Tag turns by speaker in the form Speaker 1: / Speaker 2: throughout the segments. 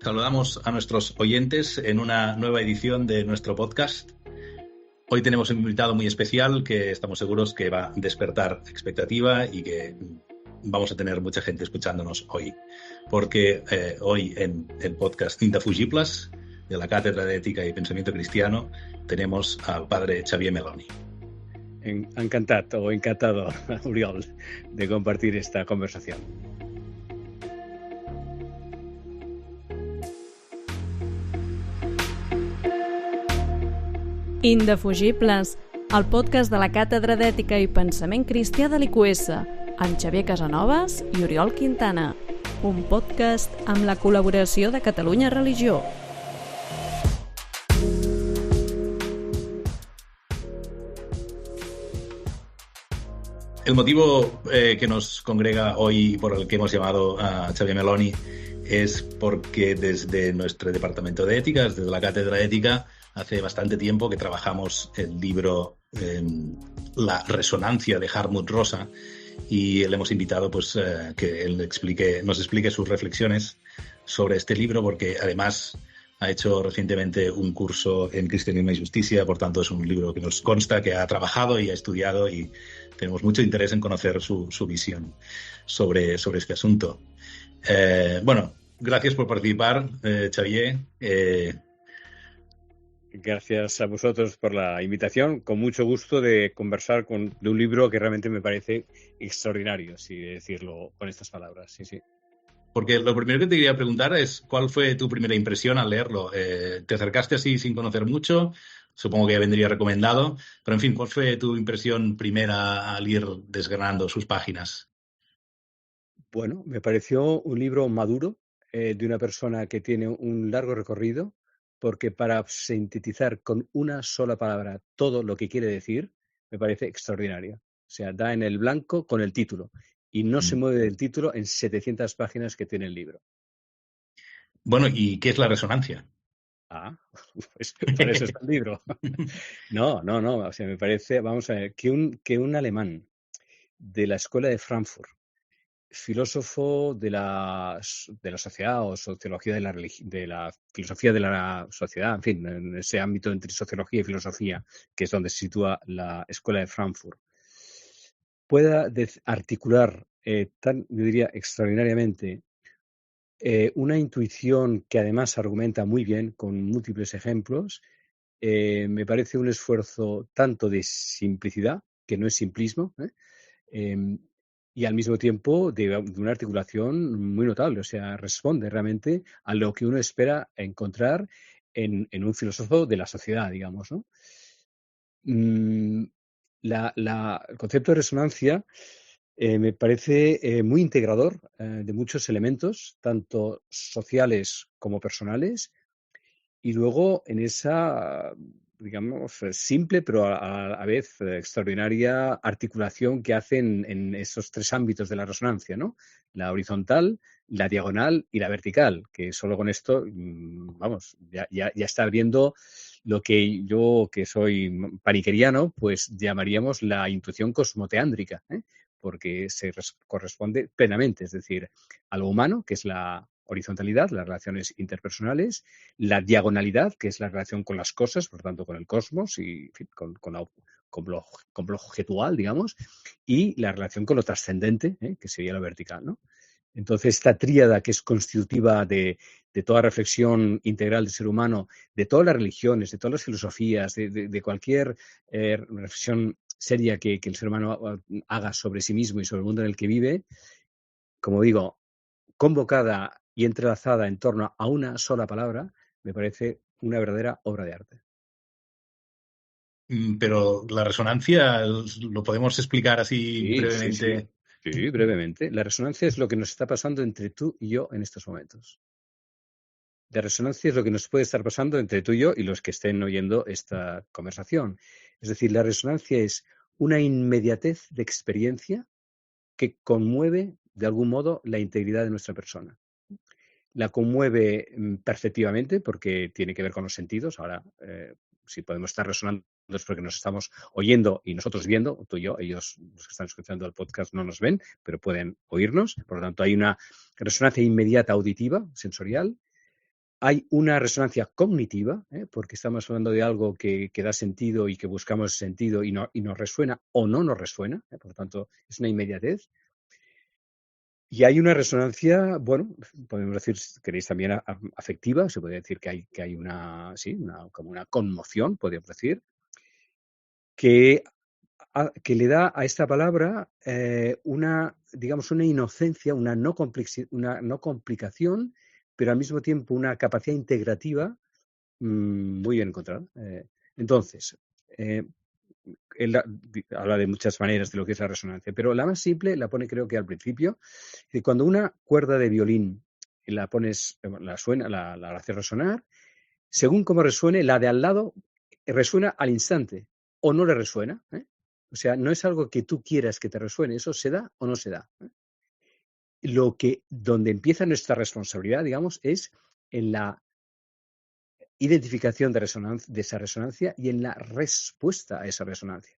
Speaker 1: Saludamos a nuestros oyentes en una nueva edición de nuestro podcast. Hoy tenemos un invitado muy especial que estamos seguros que va a despertar expectativa y que vamos a tener mucha gente escuchándonos hoy. Porque hoy en el podcast Indafugibles de la Cátedra de Ética y Pensamiento Cristiano tenemos al padre Xavier Meloni.
Speaker 2: Encantado, Oriol, de compartir esta conversación.
Speaker 3: Indefugibles, el podcast de la Càtedra d'Ètica i Pensament Cristià de l'IQS, amb Xavier Casanovas i Oriol Quintana. Un podcast amb la col·laboració de Catalunya Religió.
Speaker 1: El motivo que nos congrega hoy, por el que hemos llamado a Xavier Meloni, es porque desde nuestro departamento de éticas, desde la Cátedra de Ética, hace bastante tiempo que trabajamos el libro La resonancia de Hartmut Rosa y le hemos invitado que él nos explique sus reflexiones sobre este libro, porque además ha hecho recientemente un curso en Cristianismo y Justicia, por tanto es un libro que nos consta que ha trabajado y ha estudiado y tenemos mucho interés en conocer su visión sobre este asunto. Gracias por participar, Xavier.
Speaker 2: Gracias a vosotros por la invitación. Con mucho gusto de conversar de un libro que realmente me parece extraordinario, si decirlo con estas palabras. Sí.
Speaker 1: Porque lo primero que te quería preguntar es ¿cuál fue tu primera impresión al leerlo? ¿Te acercaste así sin conocer mucho? Supongo que vendría recomendado. Pero, en fin, ¿cuál fue tu impresión primera al ir desgranando sus páginas?
Speaker 2: Bueno, me pareció un libro maduro de una persona que tiene un largo recorrido, porque para sintetizar con una sola palabra todo lo que quiere decir, me parece extraordinario. O sea, da en el blanco con el título y no se mueve del título en 700 páginas que tiene el libro.
Speaker 1: Bueno, ¿y qué es la resonancia?
Speaker 2: Pues para eso está el libro. No. O sea, me parece, vamos a ver, que un alemán de la escuela de Frankfurt, filósofo de la sociedad o sociología de la filosofía de la sociedad, en fin, en ese ámbito entre sociología y filosofía, que es donde se sitúa la escuela de Frankfurt, pueda articular yo diría extraordinariamente, una intuición que además argumenta muy bien con múltiples ejemplos. Me parece un esfuerzo tanto de simplicidad, que no es simplismo, y al mismo tiempo de una articulación muy notable. O sea, responde realmente a lo que uno espera encontrar en un filósofo de la sociedad, digamos, ¿no? El concepto de resonancia me parece muy integrador de muchos elementos, tanto sociales como personales, y luego en esa, digamos, simple pero a la vez extraordinaria articulación que hacen en esos tres ámbitos de la resonancia, ¿no? La horizontal, la diagonal y la vertical, que solo con esto, vamos, ya está abriendo lo que yo, que soy paniqueriano, pues llamaríamos la intuición cosmoteándrica, porque se corresponde plenamente, es decir, a lo humano, que es la horizontalidad, las relaciones interpersonales, la diagonalidad, que es la relación con las cosas, por tanto con el cosmos y en fin, con lo objetual, digamos, y la relación con lo trascendente, que sería lo vertical, ¿no? Entonces, esta tríada que es constitutiva de toda reflexión integral del ser humano, de todas las religiones, de todas las filosofías, de cualquier reflexión seria que el ser humano haga sobre sí mismo y sobre el mundo en el que vive, como digo, convocada y entrelazada en torno a una sola palabra, me parece una verdadera obra de arte.
Speaker 1: Pero la resonancia, ¿lo podemos explicar así brevemente?
Speaker 2: Sí, brevemente. La resonancia es lo que nos está pasando entre tú y yo en estos momentos. La resonancia es lo que nos puede estar pasando entre tú y yo y los que estén oyendo esta conversación. Es decir, la resonancia es una inmediatez de experiencia que conmueve de algún modo la integridad de nuestra persona. La conmueve perceptivamente porque tiene que ver con los sentidos. Ahora, si podemos estar resonando es porque nos estamos oyendo y nosotros viendo, tú y yo, ellos, los que están escuchando el podcast, no nos ven, pero pueden oírnos. Por lo tanto, hay una resonancia inmediata auditiva, sensorial. Hay una resonancia cognitiva, porque estamos hablando de algo que da sentido y que buscamos sentido y nos resuena o no nos resuena, por lo tanto, es una inmediatez. Y hay una resonancia, bueno, podemos decir, si queréis, también afectiva, se puede decir que hay una, sí, como una conmoción, podríamos decir, que le da a esta palabra una, digamos, una inocencia, una no complicación, pero al mismo tiempo una capacidad integrativa muy bien encontrada. Entonces, él habla de muchas maneras de lo que es la resonancia, pero la más simple la pone, creo que al principio, que cuando una cuerda de violín la pones, la haces resonar, según cómo resuene, la de al lado resuena al instante o no le resuena. O sea, no es algo que tú quieras que te resuene, eso se da o no se da. Donde empieza nuestra responsabilidad, digamos, es en la identificación de esa resonancia y en la respuesta a esa resonancia.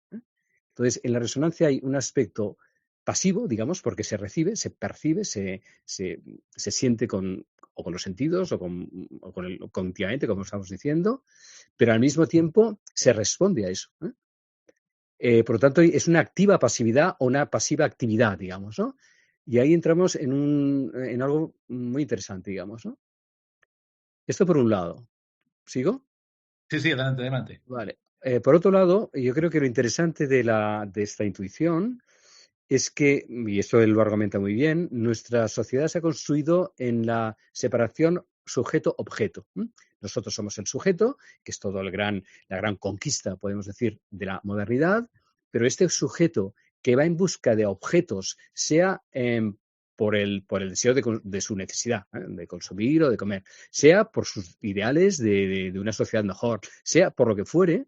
Speaker 2: Entonces, en la resonancia hay un aspecto pasivo, digamos, porque se recibe, se percibe, se siente con los sentidos o cognitivamente, como estamos diciendo, pero al mismo tiempo se responde a eso. Por lo tanto, es una activa pasividad o una pasiva actividad, digamos, ¿no? Y ahí entramos en algo muy interesante, digamos, ¿no? Esto por un lado. ¿Sigo?
Speaker 1: Sí, adelante.
Speaker 2: Vale. Por otro lado, yo creo que lo interesante de esta intuición es que, y esto él lo argumenta muy bien, nuestra sociedad se ha construido en la separación sujeto-objeto. Nosotros somos el sujeto, que es toda la gran conquista, podemos decir, de la modernidad, pero este sujeto que va en busca de objetos, sea por el deseo de su necesidad, de consumir o de comer, sea por sus ideales de una sociedad mejor, sea por lo que fuere,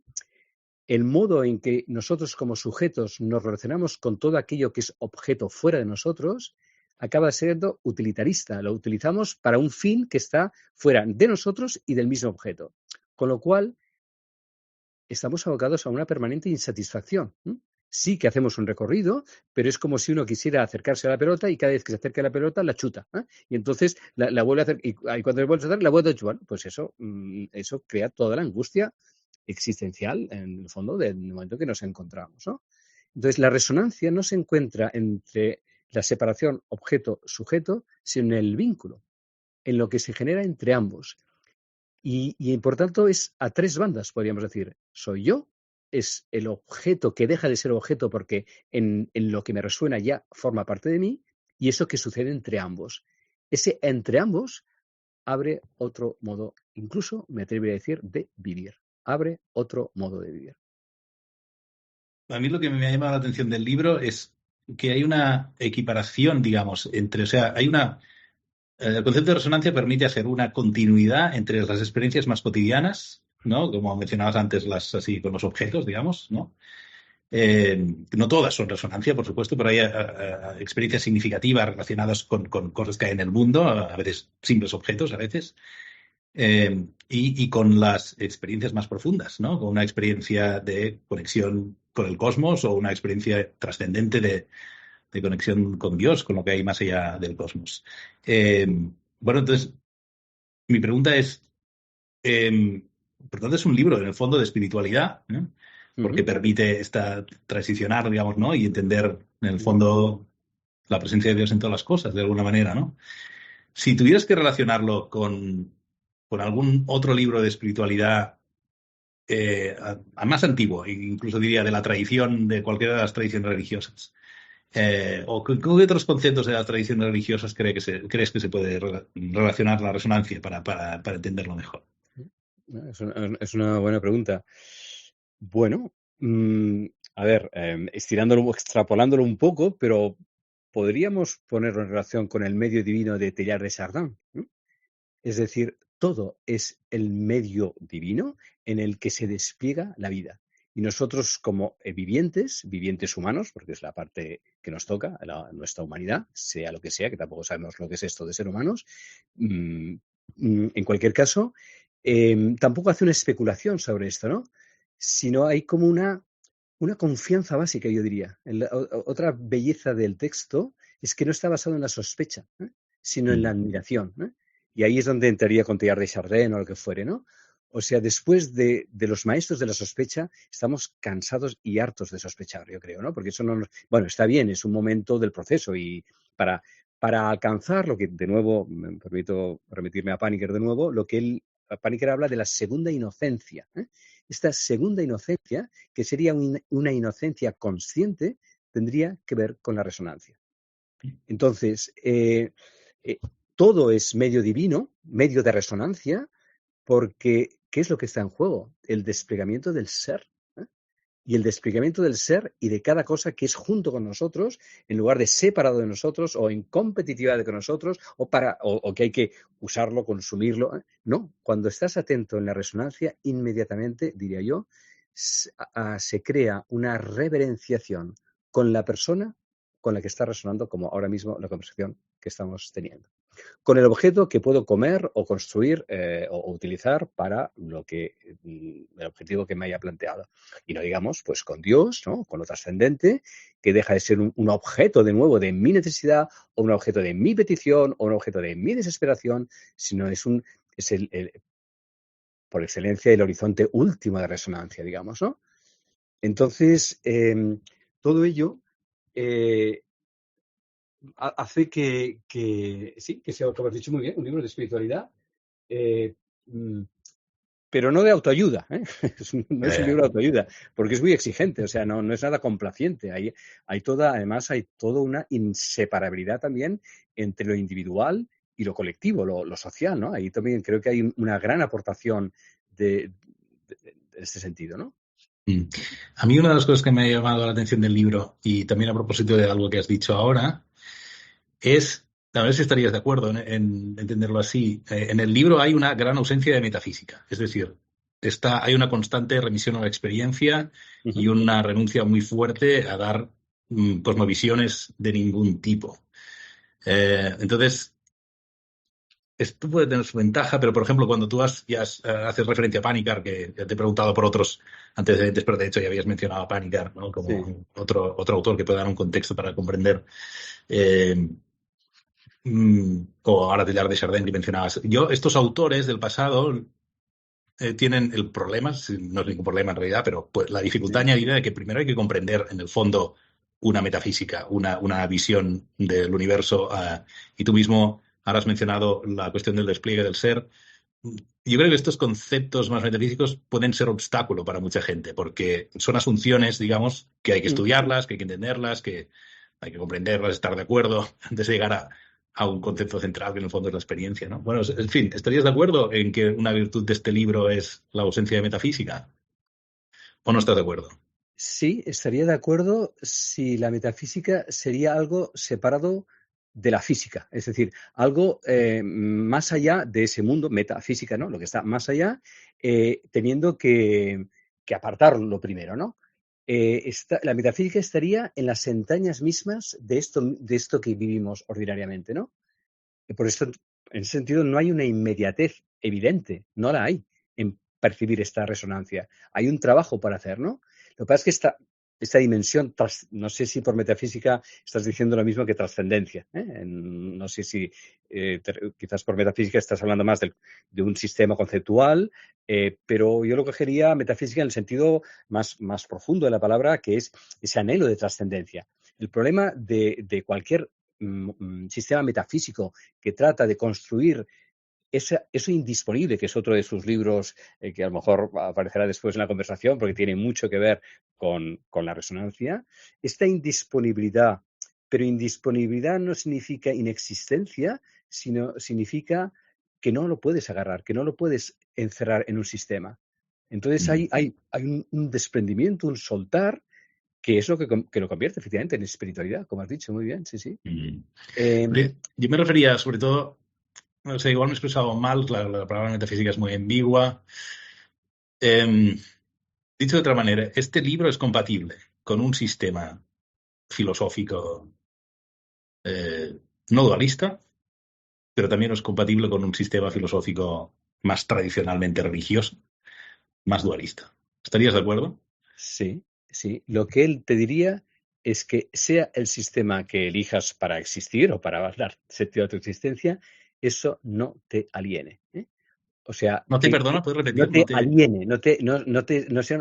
Speaker 2: el modo en que nosotros como sujetos nos relacionamos con todo aquello que es objeto fuera de nosotros acaba siendo utilitarista. Lo utilizamos para un fin que está fuera de nosotros y del mismo objeto. Con lo cual, estamos abocados a una permanente insatisfacción. Sí que hacemos un recorrido, pero es como si uno quisiera acercarse a la pelota y cada vez que se acerca a la pelota la chuta. Y entonces la vuelve a hacer, y cuando le vuelve a hacer, la vuelve a chutar. Pues eso crea toda la angustia existencial, en el fondo, del momento que nos encontramos, ¿no? Entonces, la resonancia no se encuentra entre la separación objeto-sujeto, sino en el vínculo, en lo que se genera entre ambos. Y por tanto es a tres bandas, podríamos decir. Soy yo, es el objeto que deja de ser objeto porque en lo que me resuena ya forma parte de mí, y eso que sucede entre ambos. Ese entre ambos abre otro modo, incluso me atrevería a decir, de vivir. Abre otro modo de vivir.
Speaker 1: A mí lo que me ha llamado la atención del libro es que hay una equiparación, digamos, entre, o sea, el concepto de resonancia permite hacer una continuidad entre las experiencias más cotidianas, ¿no? Como mencionabas antes, así con los objetos, digamos, ¿no? No todas son resonancia, por supuesto, pero hay experiencias significativas relacionadas con cosas que hay en el mundo, a veces simples objetos, a veces. Y con las experiencias más profundas, ¿no? Con una experiencia de conexión con el cosmos o una experiencia trascendente de conexión con Dios, con lo que hay más allá del cosmos. Bueno, entonces, mi pregunta es, por tanto, es un libro, en el fondo, de espiritualidad, ¿no? Porque permite transicionar, digamos, ¿no? Y entender, en el fondo, la presencia de Dios en todas las cosas, de alguna manera, ¿no? Si tuvieras que relacionarlo con algún otro libro de espiritualidad más antiguo, incluso diría de la tradición, de cualquiera de las tradiciones religiosas, ¿o qué otros conceptos de las tradiciones religiosas crees que se puede relacionar la resonancia para entenderlo mejor?
Speaker 2: Es una buena pregunta. Bueno, a ver, extrapolándolo un poco, pero podríamos ponerlo en relación con el medio divino de Teilhard de Chardin, ¿no? Es decir, todo es el medio divino en el que se despliega la vida. Y nosotros como vivientes humanos, porque es la parte que nos toca, nuestra humanidad, sea lo que sea, que tampoco sabemos lo que es esto de ser humanos, en cualquier caso, tampoco hace una especulación sobre esto, ¿no? Sino hay como una confianza básica, yo diría. Otra belleza del texto es que no está basado en la sospecha, sino en la admiración, Y ahí es donde entraría con Teilhard de Chardin o lo que fuere, ¿no? O sea, después de los maestros de la sospecha, estamos cansados y hartos de sospechar, yo creo, ¿no? Porque eso no nos... Bueno, está bien, es un momento del proceso y para alcanzar lo que, de nuevo, me permito remitirme a Paniker de nuevo, Paniker habla de la segunda inocencia. Esta segunda inocencia, que sería una inocencia consciente, tendría que ver con la resonancia. Entonces, todo es medio divino, medio de resonancia, porque ¿qué es lo que está en juego? El desplegamiento del ser. Y el desplegamiento del ser y de cada cosa que es junto con nosotros, en lugar de separado de nosotros o en competitividad con nosotros o que hay que usarlo, consumirlo. No, cuando estás atento en la resonancia, inmediatamente, diría yo, se crea una reverenciación con la persona con la que está resonando, como ahora mismo la conversación que estamos teniendo, con el objeto que puedo comer o construir o utilizar para el objetivo que me haya planteado. Y no digamos, pues con Dios, ¿no? Con lo trascendente, que deja de ser un objeto de nuevo de mi necesidad o un objeto de mi petición o un objeto de mi desesperación, sino es por excelencia el horizonte último de resonancia, digamos, ¿no? Entonces, todo ello hace que sea, como has dicho muy bien, un libro de espiritualidad, pero no de autoayuda, ¿eh? No es un libro de autoayuda, porque es muy exigente, o sea, no es nada complaciente. Además hay toda una inseparabilidad también entre lo individual y lo colectivo, lo social, ¿no? Ahí también creo que hay una gran aportación de este sentido, ¿no?
Speaker 1: A mí una de las cosas que me ha llamado la atención del libro, y también a propósito de algo que has dicho ahora, es, a ver si estarías de acuerdo en entenderlo así, en el libro hay una gran ausencia de metafísica, es decir, hay una constante remisión a la experiencia y una renuncia muy fuerte a dar cosmovisiones de ningún tipo. Entonces, esto puede tener su ventaja, pero por ejemplo, cuando tú haces referencia a Panikkar, que ya te he preguntado por otros antecedentes, pero de hecho ya habías mencionado a Panikkar, ¿no? Como sí, otro autor que puede dar un contexto para comprender. O ahora Teilhard de Chardin que mencionabas. Estos autores del pasado tienen el problema, no es ningún problema en realidad, pero pues, la dificultad añadida de que primero hay que comprender en el fondo una metafísica, una visión del universo, y tú mismo ahora has mencionado la cuestión del despliegue del ser. Yo creo que estos conceptos más metafísicos pueden ser obstáculo para mucha gente, porque son asunciones, digamos, que hay que estudiarlas, que hay que entenderlas, que hay que comprenderlas, estar de acuerdo antes de llegar a un concepto central que en el fondo es la experiencia, ¿no? Bueno, en fin, ¿estarías de acuerdo en que una virtud de este libro es la ausencia de metafísica? ¿O no estás de acuerdo?
Speaker 2: Sí, estaría de acuerdo si la metafísica sería algo separado de la física, es decir, algo más allá de ese mundo, metafísica, ¿no? Lo que está más allá, teniendo que apartarlo primero, ¿no? La metafísica estaría en las entrañas mismas de esto que vivimos ordinariamente, ¿no? Por eso, en ese sentido, no hay una inmediatez evidente, no la hay en percibir esta resonancia. Hay un trabajo para hacer, ¿no? Lo que pasa es que esta dimensión, no sé si por metafísica estás diciendo lo mismo que trascendencia, ¿eh? No sé si quizás por metafísica estás hablando más de un sistema conceptual, pero yo lo cogería metafísica en el sentido más profundo de la palabra, que es ese anhelo de trascendencia. El problema de cualquier sistema metafísico que trata de construir eso indisponible, que es otro de sus libros que a lo mejor aparecerá después en la conversación porque tiene mucho que ver con la resonancia, esta indisponibilidad, pero indisponibilidad no significa inexistencia, sino significa que no lo puedes agarrar, que no lo puedes encerrar en un sistema. Entonces hay un desprendimiento, un soltar, que es lo que lo convierte efectivamente en espiritualidad, como has dicho muy bien, sí, sí.
Speaker 1: Yo me refería sobre todo, no sé, igual me he expresado mal, la palabra metafísica es muy ambigua. Dicho de otra manera, este libro es compatible con un sistema filosófico no dualista, pero también es compatible con un sistema filosófico más tradicionalmente religioso, más dualista. ¿Estarías de acuerdo?
Speaker 2: Sí, sí. Lo que él te diría es que sea el sistema que elijas para existir o para dar sentido a tu existencia, eso no te aliene. O sea,
Speaker 1: No te perdona, ¿puedes repetir?
Speaker 2: no te aliene, no sea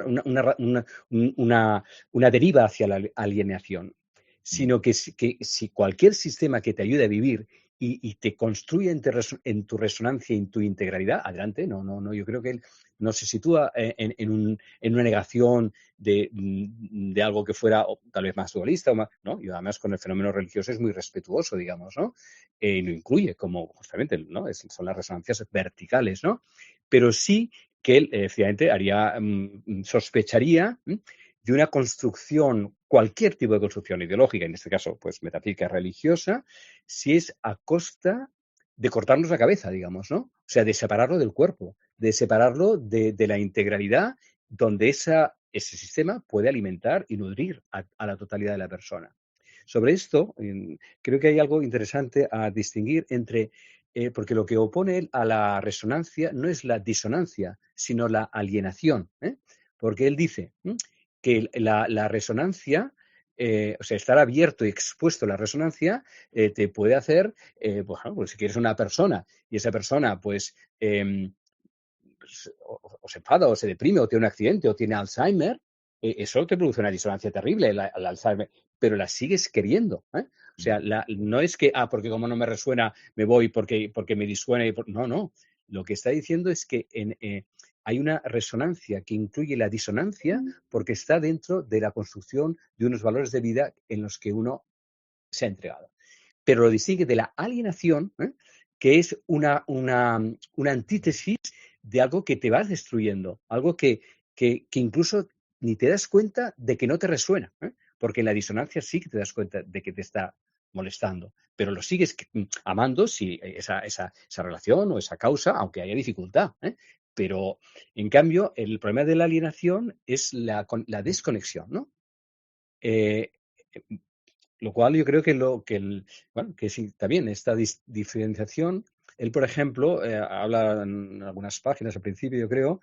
Speaker 2: una deriva hacia la alienación, sino que si cualquier sistema que te ayude a vivir y te construye en tu resonancia y en tu integralidad, adelante, no, yo creo que él no se sitúa en una negación de algo que fuera tal vez más dualista, ¿no? Y además con el fenómeno religioso es muy respetuoso, digamos, ¿no? Y lo incluye como justamente, ¿no? Son las resonancias verticales, ¿no? Pero sí que él, efectivamente, sospecharía de una construcción, cualquier tipo de construcción ideológica, en este caso, pues metafísica religiosa, si es a costa de cortarnos la cabeza, digamos, ¿no? O sea, de separarlo del cuerpo, de separarlo de la integralidad donde ese sistema puede alimentar y nutrir a la totalidad de la persona. Sobre esto, creo que hay algo interesante a distinguir entre, porque lo que opone él a la resonancia no es la disonancia, sino la alienación. Porque él dice que la resonancia, o sea, estar abierto y expuesto a la resonancia te puede hacer, pues si quieres una persona y esa persona pues o se enfada o se deprime o tiene un accidente o tiene Alzheimer, eso te produce una disonancia terrible, el Alzheimer, pero la sigues queriendo. O sea, no es que, porque como no me resuena, me voy porque me disuena. No. Lo que está diciendo es que hay una resonancia que incluye la disonancia porque está dentro de la construcción de unos valores de vida en los que uno se ha entregado. Pero lo distingue de la alienación, que es una antítesis de algo que te vas destruyendo, algo que incluso ni te das cuenta de que no te resuena, porque en la disonancia sí que te das cuenta de que te está molestando, pero lo sigues amando si esa relación o esa causa, aunque haya dificultad. Pero, en cambio, el problema de la alienación es la desconexión, ¿no? Lo cual yo creo que sí, también esta diferenciación, él, por ejemplo, habla en algunas páginas al principio, yo creo,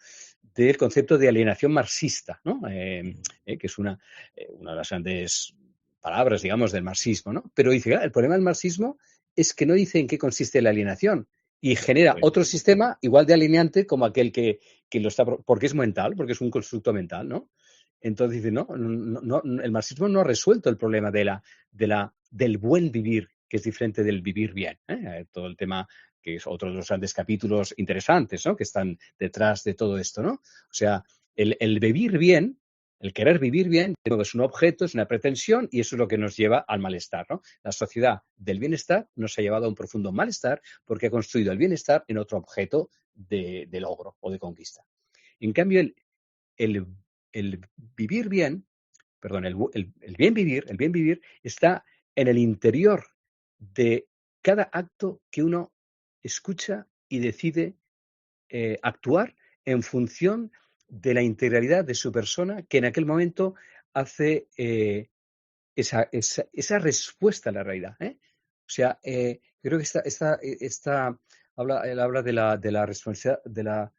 Speaker 2: del concepto de alienación marxista, ¿no? Que es una de las grandes palabras, digamos, del marxismo, ¿no? Pero dice, el problema del marxismo es que no dice en qué consiste la alienación y genera otro sistema igual de alienante como aquel que lo está, porque es mental, porque es un constructo mental, ¿no? Entonces dice, no, el marxismo no ha resuelto el problema del buen vivir, que es diferente del vivir bien. Todo el tema que es otro de los grandes capítulos interesantes, ¿no? Que están detrás de todo esto, ¿no? O sea, el vivir bien, el querer vivir bien, es un objeto, es una pretensión y eso es lo que nos lleva al malestar, ¿no? La sociedad del bienestar nos ha llevado a un profundo malestar porque ha construido el bienestar en otro objeto de logro o de conquista. En cambio, el vivir bien, perdón, el bien vivir está en el interior de cada acto que uno escucha y decide actuar en función de la integralidad de su persona que en aquel momento hace esa respuesta a la realidad. O sea, creo que él habla de la responsabilidad,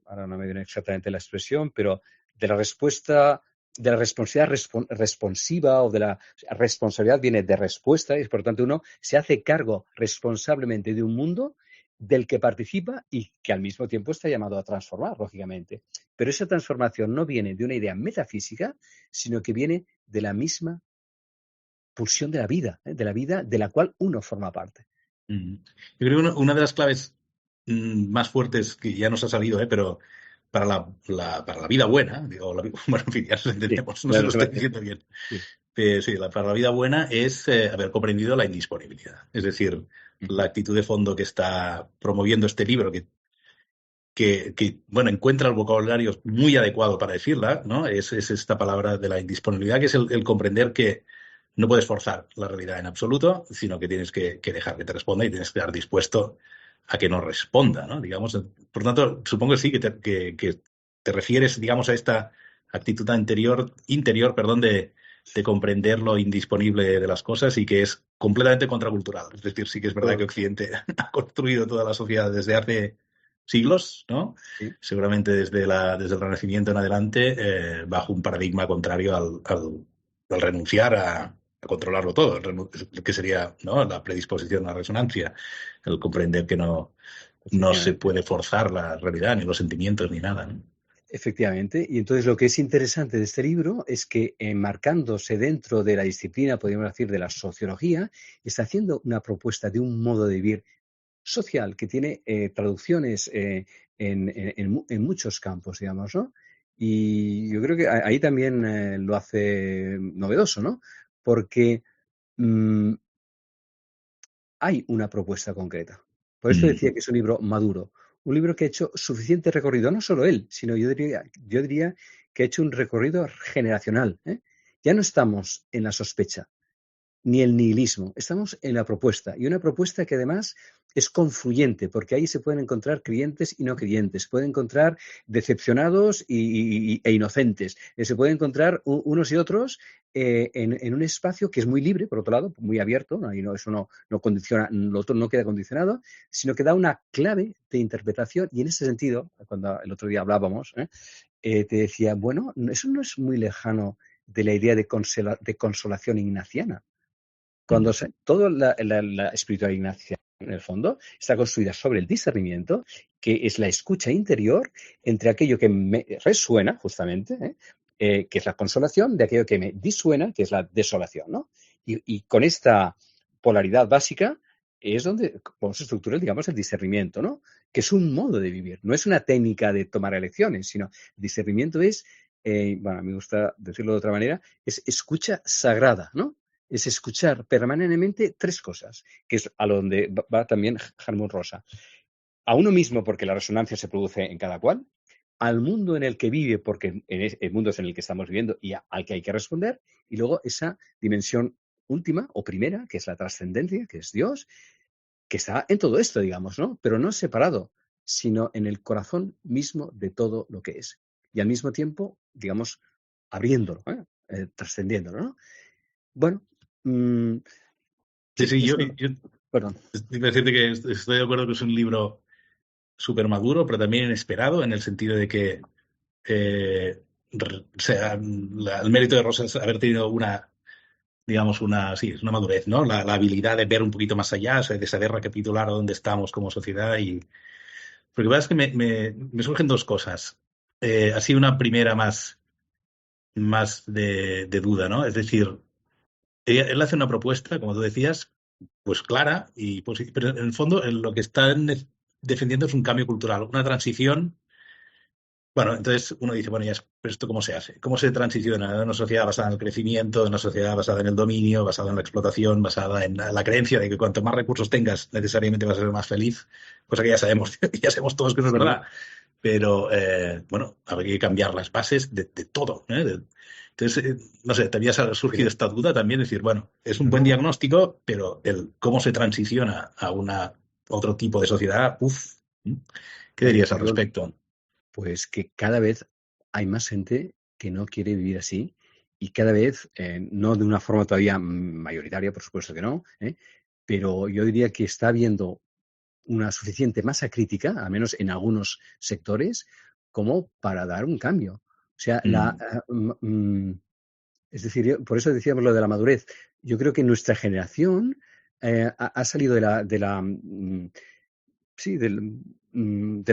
Speaker 2: ahora no me viene exactamente la expresión, pero de la respuesta, de la responsabilidad responsiva o de la responsabilidad viene de respuesta y por lo tanto uno se hace cargo responsablemente de un mundo del que participa y que al mismo tiempo está llamado a transformar, lógicamente. Pero esa transformación no viene de una idea metafísica, sino que viene de la misma pulsión de la vida de la cual uno forma parte.
Speaker 1: Yo creo que una de las claves más fuertes que ya nos ha salido, pero para la vida buena, bueno, en fin, ya nos entendemos, sí, no se lo estoy diciendo bien. Sí. Sí, para la vida buena es haber comprendido la indisponibilidad. Es decir, la actitud de fondo que está promoviendo este libro, que bueno, encuentra el vocabulario muy adecuado para decirla, ¿no? Es esta palabra de la indisponibilidad, que es el comprender que no puedes forzar la realidad en absoluto, sino que tienes que dejar que te responda y tienes que estar dispuesto a que no responda, ¿no? Digamos, por tanto, supongo que sí, que te refieres, digamos, a esta actitud interior, de comprender lo indisponible de las cosas y que es completamente contracultural. Es decir, sí que es verdad que Occidente ha construido toda la sociedad desde hace siglos, ¿no? Sí. Seguramente desde el Renacimiento en adelante, bajo un paradigma contrario al renunciar controlarlo todo, que sería, ¿no?, la predisposición a la resonancia, el comprender que no se puede forzar la realidad, ni los sentimientos, ni nada, ¿no?
Speaker 2: Efectivamente. Y entonces lo que es interesante de este libro es que, enmarcándose dentro de la disciplina, podríamos decir, de la sociología, está haciendo una propuesta de un modo de vivir social que tiene traducciones en muchos campos, digamos, ¿no? Y yo creo que ahí también lo hace novedoso, ¿no? Porque hay una propuesta concreta. Por eso decía que es un libro maduro, un libro que ha hecho suficiente recorrido, no solo él, sino yo diría que ha hecho un recorrido generacional, ¿eh? Ya no estamos en la sospecha, ni el nihilismo, estamos en la propuesta, y una propuesta que además es confluyente, porque ahí se pueden encontrar creyentes y no creyentes, pueden encontrar decepcionados e inocentes, se pueden encontrar unos y otros en un espacio que es muy libre, por otro lado, muy abierto, ¿no? Y eso no condiciona, lo otro no queda condicionado, sino que da una clave de interpretación, y en ese sentido, cuando el otro día hablábamos, te decía, bueno, eso no es muy lejano de la idea de consolación ignaciana. Cuando toda la espiritualidad ignaciana, en el fondo, está construida sobre el discernimiento, que es la escucha interior entre aquello que me resuena, justamente, que es la consolación, de aquello que me disuena, que es la desolación, ¿no? Y con esta polaridad básica es donde se estructura, digamos, el discernimiento, ¿no? Que es un modo de vivir, no es una técnica de tomar elecciones, sino el discernimiento es, bueno, me gusta decirlo de otra manera, es escucha sagrada, ¿no? Es escuchar permanentemente tres cosas, que es a donde va también Hartmut Rosa. A uno mismo, porque la resonancia se produce en cada cual, al mundo en el que vive, porque el mundo es en el que estamos viviendo y al que hay que responder, y luego esa dimensión última o primera, que es la trascendencia, que es Dios, que está en todo esto, digamos, ¿no? Pero no separado, sino en el corazón mismo de todo lo que es. Y al mismo tiempo, digamos, abriéndolo, trascendiéndolo, ¿no? Bueno.
Speaker 1: Sí, yo
Speaker 2: perdón.
Speaker 1: Iba a decirte que estoy de acuerdo que es un libro súper maduro, pero también inesperado, en el sentido de que el mérito de Rosa es haber tenido es una madurez, ¿no? La habilidad de ver un poquito más allá, o sea, de saber recapitular dónde estamos como sociedad. Porque la verdad es que me surgen dos cosas. Así una primera más de duda, ¿no? Es decir, él hace una propuesta, como tú decías, pues clara, pero en el fondo lo que están defendiendo es un cambio cultural, una transición. Bueno, entonces uno dice, bueno, pero ¿esto cómo se hace? ¿Cómo se transiciona de una sociedad basada en el crecimiento, de una sociedad basada en el dominio, basada en la explotación, basada en la creencia de que cuanto más recursos tengas, necesariamente vas a ser más feliz? Cosa que ya sabemos todos que no es verdad. Pero, bueno, habría que cambiar las bases de todo, ¿eh? Entonces, no sé, te había surgido esta duda también, decir, bueno, es un buen diagnóstico, pero cómo se transiciona a otro tipo de sociedad, ¿qué dirías al respecto?
Speaker 2: Pues que cada vez hay más gente que no quiere vivir así y cada vez, no de una forma todavía mayoritaria, por supuesto que no, pero yo diría que está habiendo una suficiente masa crítica, al menos en algunos sectores, como para dar un cambio. O sea, es decir, por eso decíamos lo de la madurez. Yo creo que nuestra generación ha salido de la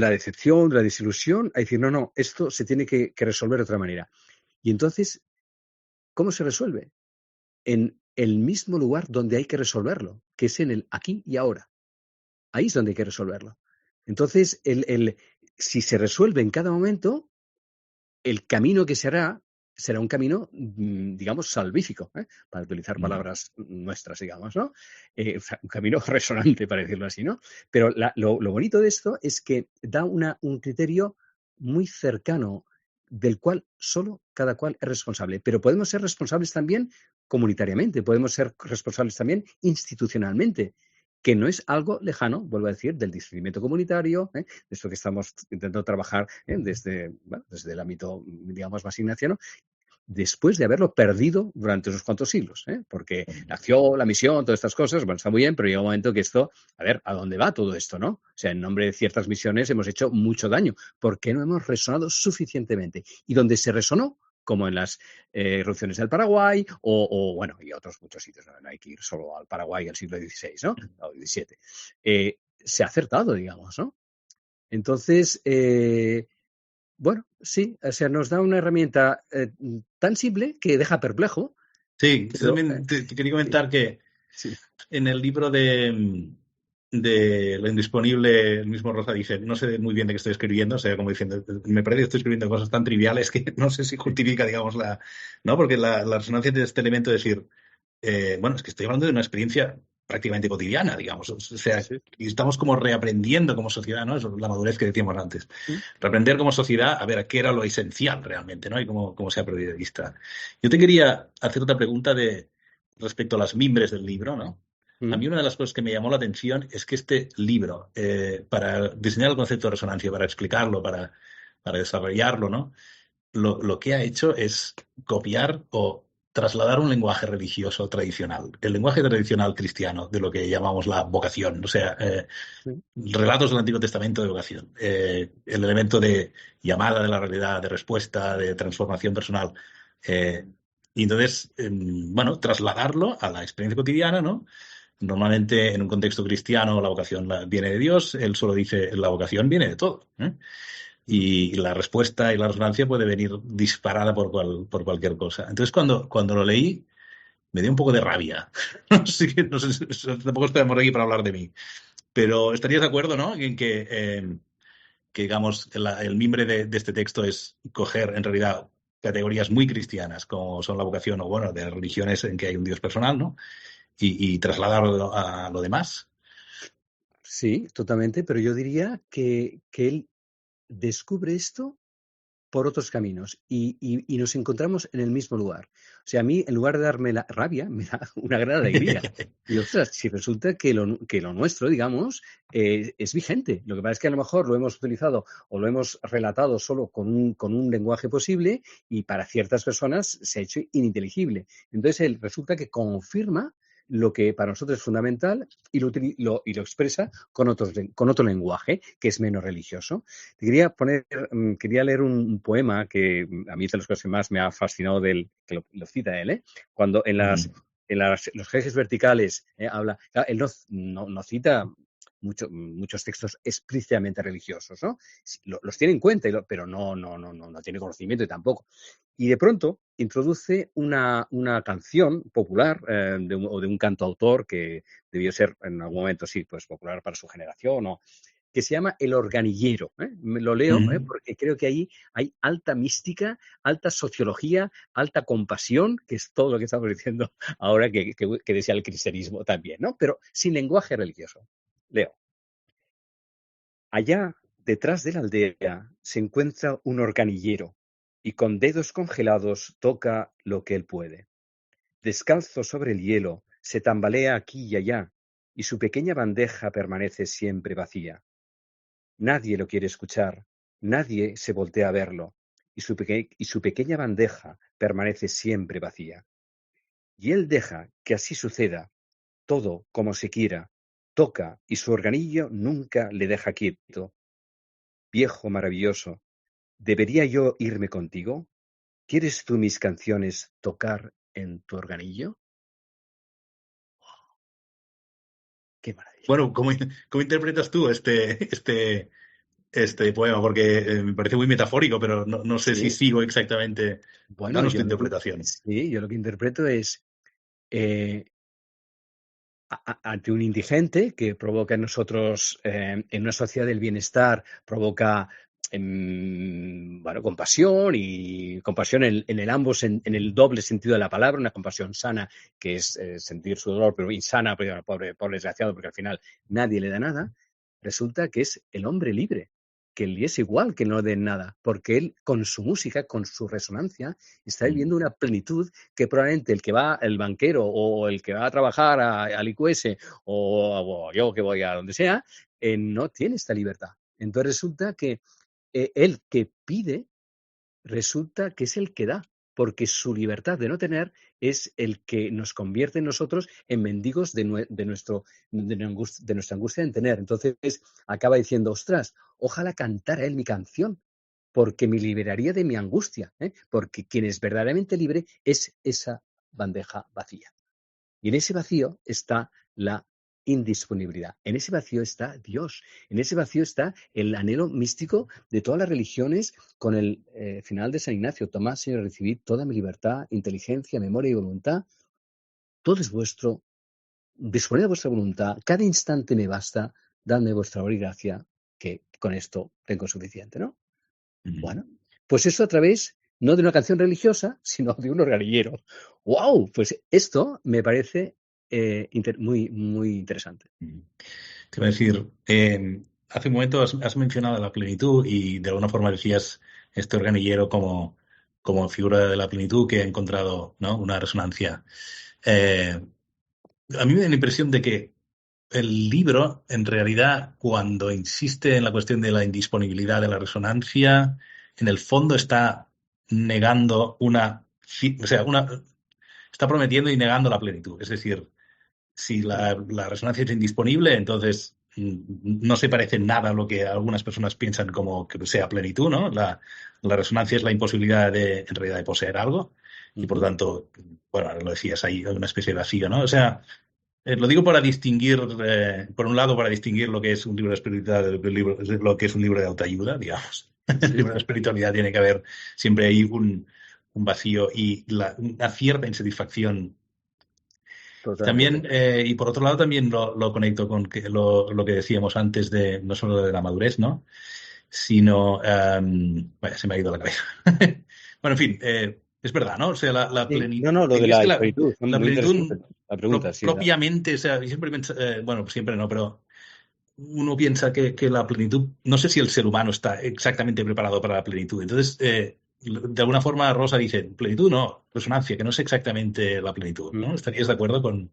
Speaker 2: decepción, de la desilusión, a decir, no, esto se tiene que resolver de otra manera. Y entonces, ¿cómo se resuelve? En el mismo lugar donde hay que resolverlo, que es en el aquí y ahora. Ahí es donde hay que resolverlo. Entonces, si se resuelve en cada momento, el camino que se hará será un camino, digamos, salvífico, para utilizar palabras nuestras, digamos, ¿no? Un camino resonante, para decirlo así, ¿no? Pero lo bonito de esto es que da un criterio muy cercano del cual solo cada cual es responsable. Pero podemos ser responsables también comunitariamente, podemos ser responsables también institucionalmente, que no es algo lejano, vuelvo a decir, del discernimiento comunitario, de esto que estamos intentando trabajar desde el ámbito, digamos, más ignaciano, después de haberlo perdido durante unos cuantos siglos, porque la acción, la misión, todas estas cosas, bueno, está muy bien, pero llega un momento que esto, a ver, ¿a dónde va todo esto, no? O sea, en nombre de ciertas misiones hemos hecho mucho daño. ¿Por qué no hemos resonado suficientemente? Y donde se resonó, como en las erupciones del Paraguay bueno, y otros muchos sitios. No hay que ir solo al Paraguay del siglo XVI, ¿no? O XVII. Se ha acertado, digamos, ¿no? Entonces, bueno, sí, o sea, nos da una herramienta tan simple que deja perplejo.
Speaker 1: Sí,
Speaker 2: Pero,
Speaker 1: también te quería comentar que
Speaker 2: sí.
Speaker 1: en el libro de Lo Indisponible, el mismo Rosa dice, no sé muy bien de qué estoy escribiendo, o sea, como diciendo, me parece que estoy escribiendo cosas tan triviales que no sé si justifica, digamos, ¿no? Porque la resonancia de este elemento de decir, bueno, es que estoy hablando de una experiencia prácticamente cotidiana, digamos, o sea,
Speaker 2: Sí.
Speaker 1: y estamos como reaprendiendo como sociedad, ¿no? Eso es la madurez que decíamos antes.
Speaker 2: ¿Mm?
Speaker 1: Reaprender como sociedad a ver a qué era lo esencial realmente, ¿no? Y cómo se ha perdido de vista. Yo te quería hacer otra pregunta respecto a las mimbres del libro, ¿no? A
Speaker 2: ¿Mm?
Speaker 1: mí una de las cosas que me llamó la atención es que este libro, para diseñar el concepto de resonancia, para explicarlo, para desarrollarlo, ¿no? Lo que ha hecho es copiar o trasladar un lenguaje religioso tradicional, el lenguaje tradicional cristiano de lo que llamamos la vocación, o sea,
Speaker 2: ¿Mm?
Speaker 1: relatos del Antiguo Testamento de vocación, el elemento de llamada de la realidad, de respuesta, de transformación personal. Y entonces, bueno, trasladarlo a la experiencia cotidiana, ¿no? Normalmente en un contexto cristiano la vocación viene de Dios, él solo dice la vocación viene de todo, ¿eh? Y la respuesta y la resonancia puede venir disparada por cualquier cosa. Entonces, cuando lo leí, me dio un poco de rabia. No sé, tampoco estamos aquí para hablar de mí. Pero estarías de acuerdo, ¿no? En que digamos, el mimbre de este texto es coger, en realidad, categorías muy cristianas, como son la vocación, o bueno, de religiones en que hay un Dios personal, ¿no? Y trasladarlo a lo demás.
Speaker 2: Sí, totalmente, pero yo diría que él descubre esto por otros caminos y nos encontramos en el mismo lugar. O sea, a mí, en lugar de darme la rabia, me da una gran alegría. Y ostras, si resulta que lo nuestro, digamos, es vigente. Lo que pasa es que a lo mejor lo hemos utilizado o lo hemos relatado solo con un lenguaje posible y para ciertas personas se ha hecho ininteligible. Entonces, él resulta que confirma lo que para nosotros es fundamental y lo expresa con otro lenguaje que es menos religioso. Te quería leer un poema que a mí es de las cosas que más me ha fascinado que lo cita él, cuando los ejes verticales habla, claro, él no cita muchos textos explícitamente religiosos, ¿no? Los tiene en cuenta, pero no tiene conocimiento y tampoco. Y de pronto introduce una canción popular o de un cantautor que debió ser en algún momento, sí, pues popular para su generación, que se llama El Organillero. Me lo leo porque creo que ahí hay alta mística, alta sociología, alta compasión, que es todo lo que estamos diciendo ahora que decía el cristianismo también, ¿no? Pero sin lenguaje religioso. Leo. Allá, detrás de la aldea, se encuentra un organillero y con dedos congelados toca lo que él puede. Descalzo sobre el hielo, se tambalea aquí y allá, y su pequeña bandeja permanece siempre vacía. Nadie lo quiere escuchar, nadie se voltea a verlo, y su pequeña bandeja permanece siempre vacía. Y él deja que así suceda, todo como se quiera, toca y su organillo nunca le deja quieto. Viejo maravilloso, ¿debería yo irme contigo? ¿Quieres tú mis canciones tocar en tu organillo? ¡Qué maravilla!
Speaker 1: Bueno, ¿cómo interpretas tú este poema? Porque me parece muy metafórico, pero no sé si
Speaker 2: Sí,
Speaker 1: sigo exactamente.
Speaker 2: bueno,
Speaker 1: Danos tu interpretación.
Speaker 2: yo lo que interpreto es eh, ante un indigente que provoca en nosotros, en una sociedad del bienestar, provoca bueno, compasión en el en el doble sentido de la palabra, una compasión sana que es sentir su dolor, pero insana, pero pobre desgraciado, porque al final nadie le da nada. Resulta que es el hombre libre, que le es igual que no le den nada, porque él con su música, con su resonancia, está viviendo una plenitud que probablemente el banquero o el que va a trabajar al IQS o yo que voy a donde sea, no tiene esta libertad. Entonces resulta que el que pide resulta que es el que da, porque su libertad de no tener es el que nos convierte en nosotros en mendigos de nuestra angustia en tener. Entonces acaba diciendo, ostras, ojalá cantara él mi canción, porque me liberaría de mi angustia, porque quien es verdaderamente libre es esa bandeja vacía. Y en ese vacío está la indisponibilidad. En ese vacío está Dios. En ese vacío está el anhelo místico de todas las religiones con el final de San Ignacio. Tomad, Señor, recibid toda mi libertad, inteligencia, memoria y voluntad. Todo es vuestro. Disponed de vuestra voluntad. Cada instante me basta. Dadme vuestra obra y gracia, que con esto tengo suficiente, ¿no? Bueno, pues eso a través no de una canción religiosa, sino de un organillero. ¡Wow! Pues esto me parece muy, muy interesante.
Speaker 1: Te iba a decir, hace un momento has mencionado la plenitud y de alguna forma decías este organillero como figura de la plenitud que ha encontrado, ¿no?, una resonancia. A mí me da la impresión de que el libro, en realidad, cuando insiste en la cuestión de la indisponibilidad de la resonancia, en el fondo está negando está prometiendo y negando la plenitud. Es decir, si la resonancia es indisponible, entonces no se parece en nada a lo que algunas personas piensan como que sea plenitud, ¿no? La resonancia es la imposibilidad en realidad de poseer algo y por tanto, bueno, lo decías, hay una especie de vacío, ¿no? O sea, lo digo para distinguir, por un lado, para distinguir lo que es un libro de espiritualidad de lo que es un libro de autoayuda, digamos. El libro de espiritualidad tiene que haber siempre ahí un vacío y una cierta insatisfacción.
Speaker 2: Totalmente.
Speaker 1: También, y por otro lado, también lo conecto con lo que decíamos antes de no solo de la madurez, ¿no?, sino, vaya, se me ha ido la cabeza. Bueno, en fin, es verdad, ¿no? O sea, la
Speaker 2: Sí.
Speaker 1: plenitud.
Speaker 2: No, lo de la plenitud.
Speaker 1: La
Speaker 2: Muy
Speaker 1: plenitud
Speaker 2: interesante la pregunta. Sí,
Speaker 1: propiamente, o sea, siempre bueno, siempre no, pero uno piensa que la plenitud, no sé si el ser humano está exactamente preparado para la plenitud. Entonces, de alguna forma, Rosa dice, plenitud no, resonancia, que no es exactamente la plenitud, ¿no? ¿Estarías de acuerdo con una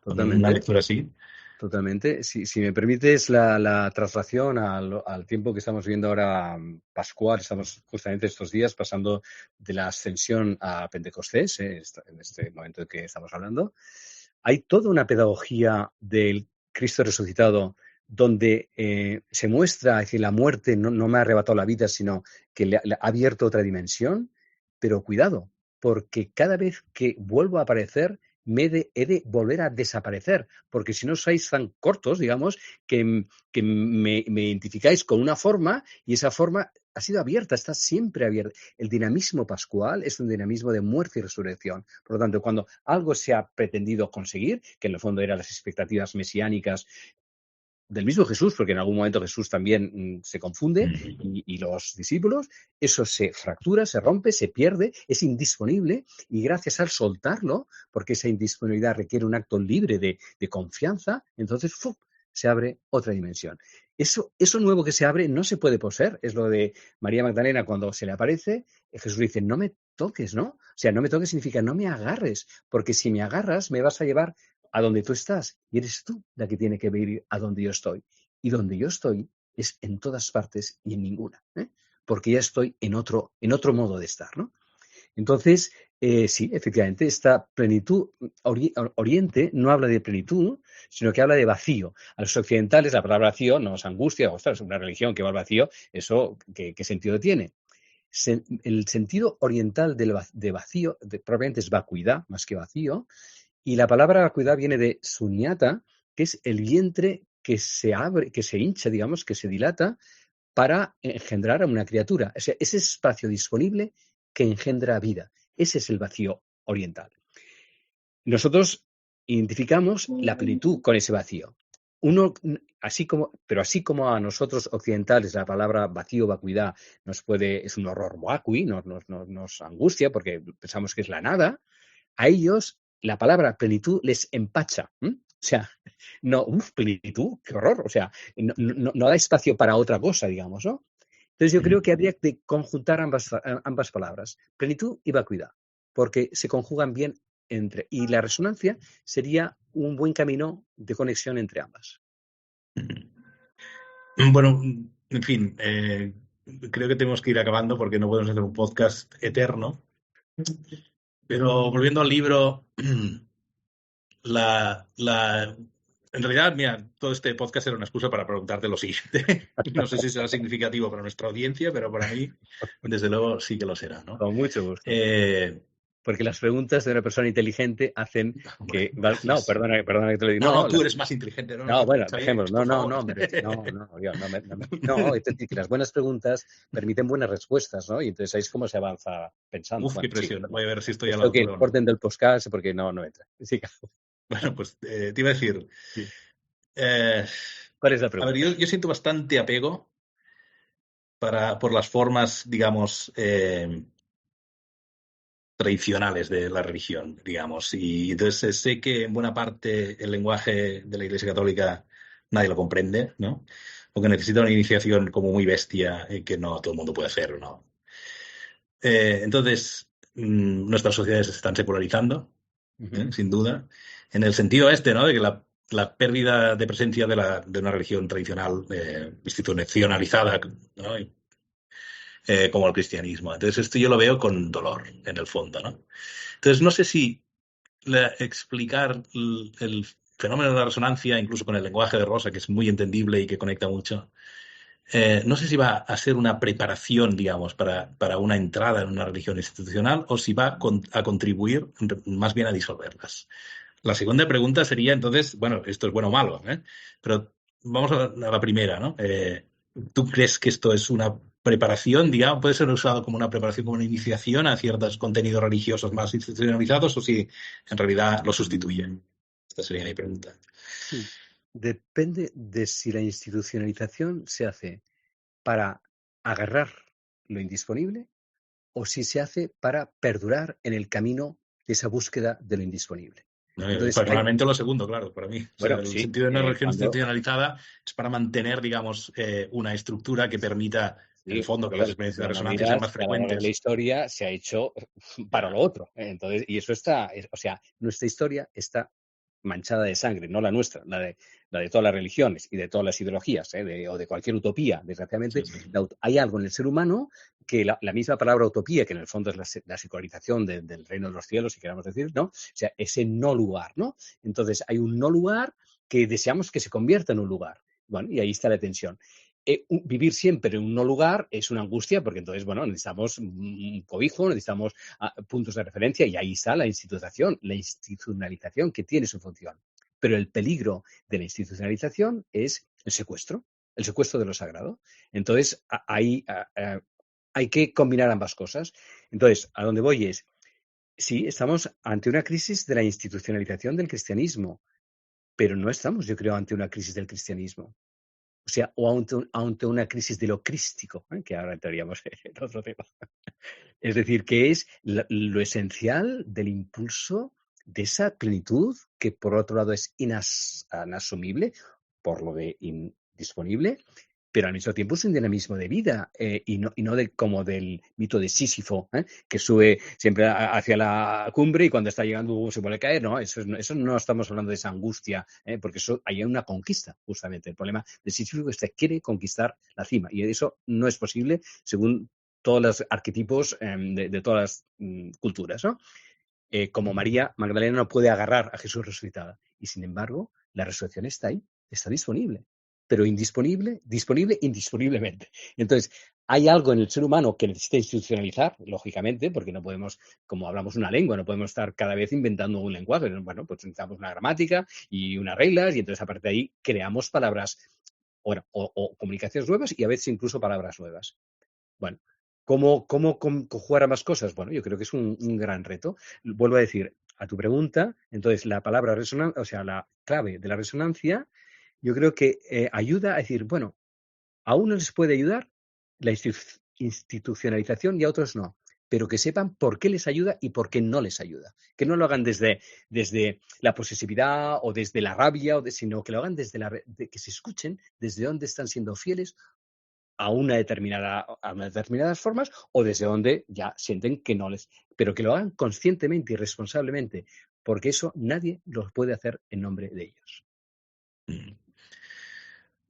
Speaker 2: totalmente.
Speaker 1: lectura así?
Speaker 2: Totalmente. Si me permites la traslación al tiempo que estamos viendo ahora pascual, estamos justamente estos días pasando de la ascensión a Pentecostés, en este momento en que estamos hablando. Hay toda una pedagogía del Cristo resucitado donde se muestra, es decir, la muerte no me ha arrebatado la vida, sino que le ha abierto otra dimensión, pero cuidado, porque cada vez que vuelvo a aparecer, he de volver a desaparecer, porque si no sois tan cortos, digamos, que me identificáis con una forma y esa forma ha sido abierta, está siempre abierta. El dinamismo pascual es un dinamismo de muerte y resurrección. Por lo tanto, cuando algo se ha pretendido conseguir, que en el fondo eran las expectativas mesiánicas del mismo Jesús, porque en algún momento Jesús también se confunde y los discípulos, eso se fractura, se rompe, se pierde, es indisponible y gracias al soltarlo, porque esa indisponibilidad requiere un acto libre de confianza, entonces se abre otra dimensión. Eso nuevo que se abre no se puede poseer, es lo de María Magdalena cuando se le aparece, Jesús dice, no me toques, ¿no? O sea, no me toques significa no me agarres, porque si me agarras me vas a llevar a donde tú estás y eres tú la que tiene que venir a donde yo estoy. Y donde yo estoy es en todas partes y en ninguna, porque ya estoy en otro modo de estar, ¿no? Entonces, sí, efectivamente, esta plenitud, Oriente no habla de plenitud, sino que habla de vacío. A los occidentales la palabra vacío nos angustia, ostras, una religión que va al vacío, ¿eso qué sentido tiene? El sentido oriental de vacío, probablemente es vacuidad más que vacío, y la palabra vacuidad viene de sunyata, que es el vientre que se abre, que se hincha, digamos, que se dilata para engendrar a una criatura. O sea, ese espacio disponible que engendra vida. Ese es el vacío oriental. Nosotros identificamos la plenitud con ese vacío. Así como a nosotros occidentales la palabra vacío, vacuidad, es un horror vacui, nos angustia porque pensamos que es la nada, a ellos la palabra plenitud les empacha. O sea, plenitud, qué horror. O sea, no da espacio para otra cosa, digamos, ¿no? Entonces yo creo que habría que conjuntar ambas palabras, plenitud y vacuidad, porque se conjugan bien y la resonancia sería un buen camino de conexión entre ambas.
Speaker 1: Bueno, en fin, creo que tenemos que ir acabando porque no podemos hacer un podcast eterno. Pero volviendo al libro, En realidad, mira, todo este podcast era una excusa para preguntarte lo siguiente. No sé si será significativo para nuestra audiencia, pero para mí, desde luego, sí que lo será, ¿no?
Speaker 2: Con mucho gusto. Porque las preguntas de una persona inteligente hacen que... No, perdona que te lo diga.
Speaker 1: No, tú eres más inteligente.
Speaker 2: No, bueno, dejemos. No, es decir, que las buenas preguntas permiten buenas respuestas, ¿no? Y entonces ahí es como se avanza pensando.
Speaker 1: Uf, qué presión. Voy a ver si estoy a la
Speaker 2: altura.
Speaker 1: altura.
Speaker 2: Que corten del podcast porque no entra. Sí.
Speaker 1: Bueno, pues te iba a decir...
Speaker 2: Sí. ¿Cuál es la pregunta?
Speaker 1: A ver, yo siento bastante apego por las formas, digamos... tradicionales de la religión, digamos. Y entonces sé que en buena parte el lenguaje de la Iglesia Católica nadie lo comprende, ¿no? Porque necesita una iniciación como muy bestia que no todo el mundo puede hacer, ¿no? Entonces, nuestras sociedades se están secularizando, sin duda, en el sentido ¿no? De que la pérdida de presencia de una religión tradicional institucionalizada, ¿no? Como el cristianismo. Entonces, esto yo lo veo con dolor, en el fondo, ¿no? Entonces, no sé si explicar el fenómeno de la resonancia, incluso con el lenguaje de Rosa, que es muy entendible y que conecta mucho, no sé si va a ser una preparación, digamos, para una entrada en una religión institucional o si va a contribuir más bien a disolverlas. La segunda pregunta sería, entonces, bueno, esto es bueno o malo, pero vamos a la primera, ¿no? ¿Tú crees que esto es una preparación, digamos, puede ser usado como una preparación, como una iniciación a ciertos contenidos religiosos más institucionalizados o si en realidad lo sustituyen? Esta sería mi pregunta.
Speaker 2: Sí. Depende de si la institucionalización se hace para agarrar lo indisponible o si se hace para perdurar en el camino de esa búsqueda de lo indisponible.
Speaker 1: Entonces, personalmente lo segundo, claro, para mí.
Speaker 2: Bueno,
Speaker 1: el sentido de una religión institucionalizada es para mantener, digamos, una estructura que permita, en el fondo, que las experiencias de resonancia sean más frecuentes.
Speaker 2: La historia se ha hecho para lo otro. Entonces, y eso nuestra historia está manchada de sangre, no la nuestra, la de todas las religiones y de todas las ideologías, o de cualquier utopía. Desgraciadamente, hay algo en el ser humano que la misma palabra utopía, que en el fondo es la secularización del reino de los cielos, si queramos decir, ¿no? O sea, ese no lugar, ¿no? Entonces, hay un no lugar que deseamos que se convierta en un lugar. Bueno, y ahí está la tensión. Vivir siempre en un no lugar es una angustia porque entonces, bueno, necesitamos un cobijo, necesitamos puntos de referencia y ahí está la institucionalización que tiene su función. Pero el peligro de la institucionalización es el secuestro de lo sagrado. Entonces, hay que combinar ambas cosas. Entonces, a dónde voy es, sí, estamos ante una crisis de la institucionalización del cristianismo, pero no estamos, yo creo, ante una crisis del cristianismo. O sea, o ante una crisis de lo crístico, que ahora entraríamos en otro tema. Es decir, que es lo esencial del impulso de esa plenitud que, por otro lado, es inasumible por lo de indisponible, pero al mismo tiempo es un dinamismo de vida y no como del mito de Sísifo, que sube siempre hacia la cumbre y cuando está llegando se vuelve a caer. No, eso no estamos hablando de esa angustia, porque hay una conquista, justamente. El problema de Sísifo es que quiere conquistar la cima y eso no es posible según todos los arquetipos de todas las culturas, ¿no? Como María Magdalena no puede agarrar a Jesús resucitada y sin embargo la resurrección está ahí, está disponible. Pero disponible indisponiblemente. Entonces, hay algo en el ser humano que necesita institucionalizar, lógicamente, porque no podemos, como hablamos una lengua, no podemos estar cada vez inventando un lenguaje. Bueno, pues necesitamos una gramática y unas reglas y entonces a partir de ahí creamos palabras, o comunicaciones nuevas y a veces incluso palabras nuevas. Bueno, ¿cómo conjugar ambas cosas? Bueno, yo creo que es un gran reto. Vuelvo a decir, a tu pregunta, entonces la palabra resonancia, o sea, la clave de la resonancia, yo creo que ayuda a decir, bueno, a unos les puede ayudar la institucionalización y a otros no, pero que sepan por qué les ayuda y por qué no les ayuda. Que no lo hagan desde la posesividad o desde la rabia, sino que lo hagan que se escuchen desde dónde están siendo fieles a unas determinadas formas o desde donde ya sienten que no les... Pero que lo hagan conscientemente y responsablemente, porque eso nadie lo puede hacer en nombre de ellos.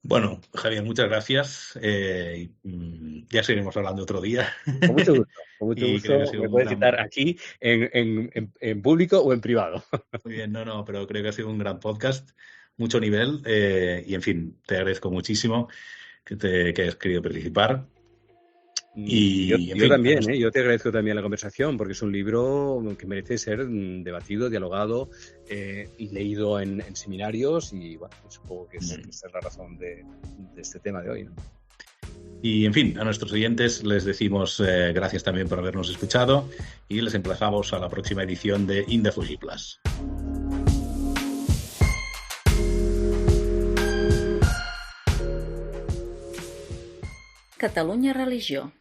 Speaker 1: Bueno, Javier, muchas gracias. Ya seguiremos hablando otro día.
Speaker 2: Con mucho gusto. Me puedes citar aquí en público o en privado.
Speaker 1: Muy bien, pero creo que ha sido un gran podcast. mucho nivel y, en fin, te agradezco muchísimo que hayas querido participar. Y,
Speaker 2: yo también, yo te agradezco también la conversación, porque es un libro que merece ser debatido, dialogado y leído en seminarios, y bueno, supongo que esa es la razón de este tema de hoy, ¿no?
Speaker 1: Y, en fin, a nuestros oyentes les decimos gracias también por habernos escuchado y les emplazamos a la próxima edición de Indefugibles.
Speaker 4: Catalunya Religió.